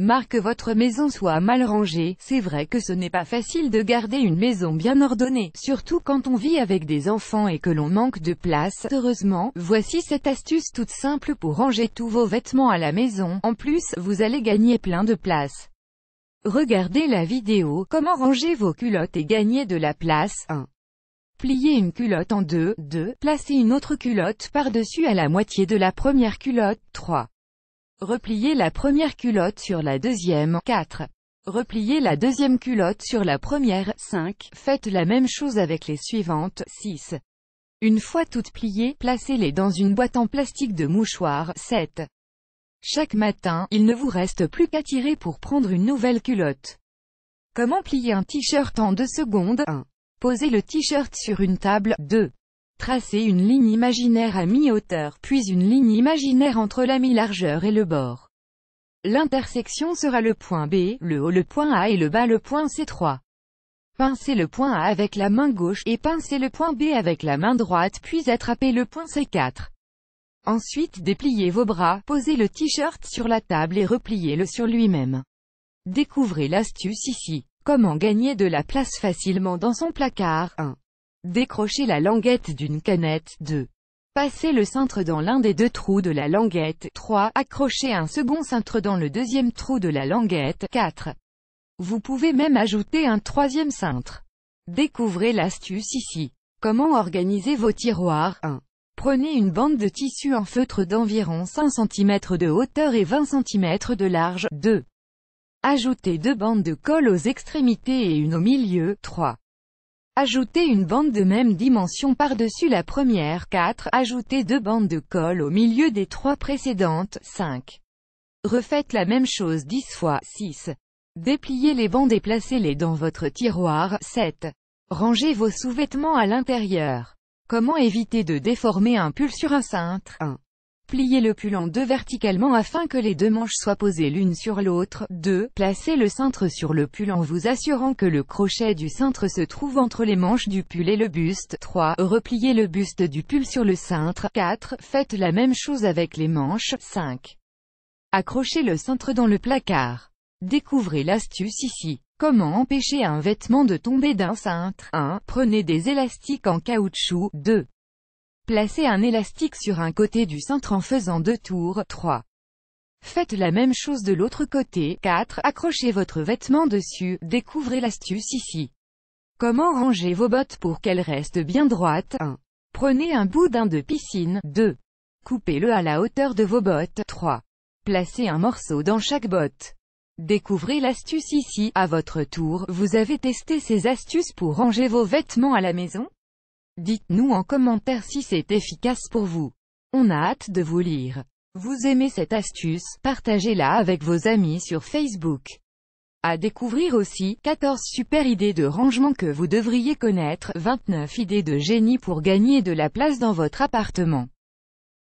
marre que votre maison soit mal rangée. C'est vrai que ce n'est pas facile de garder une maison bien ordonnée, surtout quand on vit avec des enfants et que l'on manque de place. Heureusement, voici cette astuce toute simple pour ranger tous vos vêtements à la maison. En plus, vous allez gagner plein de place. Regardez la vidéo « Comment ranger vos culottes et gagner de la place ». 1. Pliez une culotte en deux. 2. Placez une autre culotte par-dessus à la moitié de la première culotte. 3. Repliez la première culotte sur la deuxième. 4. Repliez la deuxième culotte sur la première. 5. Faites la même chose avec les suivantes. 6. Une fois toutes pliées, placez-les dans une boîte en plastique de mouchoir. 7. Chaque matin, il ne vous reste plus qu'à tirer pour prendre une nouvelle culotte. Comment plier un t-shirt en 2 secondes? 1. Posez le t-shirt sur une table. 2. Tracez une ligne imaginaire à mi-hauteur, puis une ligne imaginaire entre la mi-largeur et le bord. L'intersection sera le point B, le haut le point A et le bas le point C. 3. Pincez le point A avec la main gauche, et pincez le point B avec la main droite, puis attrapez le point C. 4. Ensuite dépliez vos bras, posez le t-shirt sur la table et repliez-le sur lui-même. Découvrez l'astuce ici. Comment gagner de la place facilement dans son placard? 1. Décrochez la languette d'une canette. 2. Passez le cintre dans l'un des 2 trous de la languette. 3. Accrochez un second cintre dans le deuxième trou de la languette. 4. Vous pouvez même ajouter un 3e cintre. Découvrez l'astuce ici. Comment organiser vos tiroirs? 1. Prenez une bande de tissu en feutre d'environ 5 cm de hauteur et 20 cm de large. 2. Ajoutez 2 bandes de colle aux extrémités et une au milieu. 3. Ajoutez une bande de même dimension par-dessus la première. 4. Ajoutez 2 bandes de colle au milieu des 3 précédentes. 5. Refaites la même chose 10 fois. 6. Dépliez les bandes et placez-les dans votre tiroir. 7. Rangez vos sous-vêtements à l'intérieur. Comment éviter de déformer un pull sur un cintre? 1. Pliez le pull en 2 verticalement afin que les 2 manches soient posées l'une sur l'autre. 2. Placez le cintre sur le pull en vous assurant que le crochet du cintre se trouve entre les manches du pull et le buste. 3. Repliez le buste du pull sur le cintre. 4. Faites la même chose avec les manches. 5. Accrochez le cintre dans le placard. Découvrez l'astuce ici. Comment empêcher un vêtement de tomber d'un cintre? 1. Prenez des élastiques en caoutchouc. 2. Placez un élastique sur un côté du cintre en faisant 2 tours. 3. Faites la même chose de l'autre côté. 4. Accrochez votre vêtement dessus. Découvrez l'astuce ici. Comment ranger vos bottes pour qu'elles restent bien droites? 1. Prenez un boudin de piscine. 2. Coupez-le à la hauteur de vos bottes. 3. Placez un morceau dans chaque botte. Découvrez l'astuce ici. À votre tour, vous avez testé ces astuces pour ranger vos vêtements à la maison? Dites-nous en commentaire si c'est efficace pour vous. On a hâte de vous lire. Vous aimez cette astuce? Partagez-la avec vos amis sur Facebook. À découvrir aussi, 14 super idées de rangement que vous devriez connaître, 29 idées de génie pour gagner de la place dans votre appartement.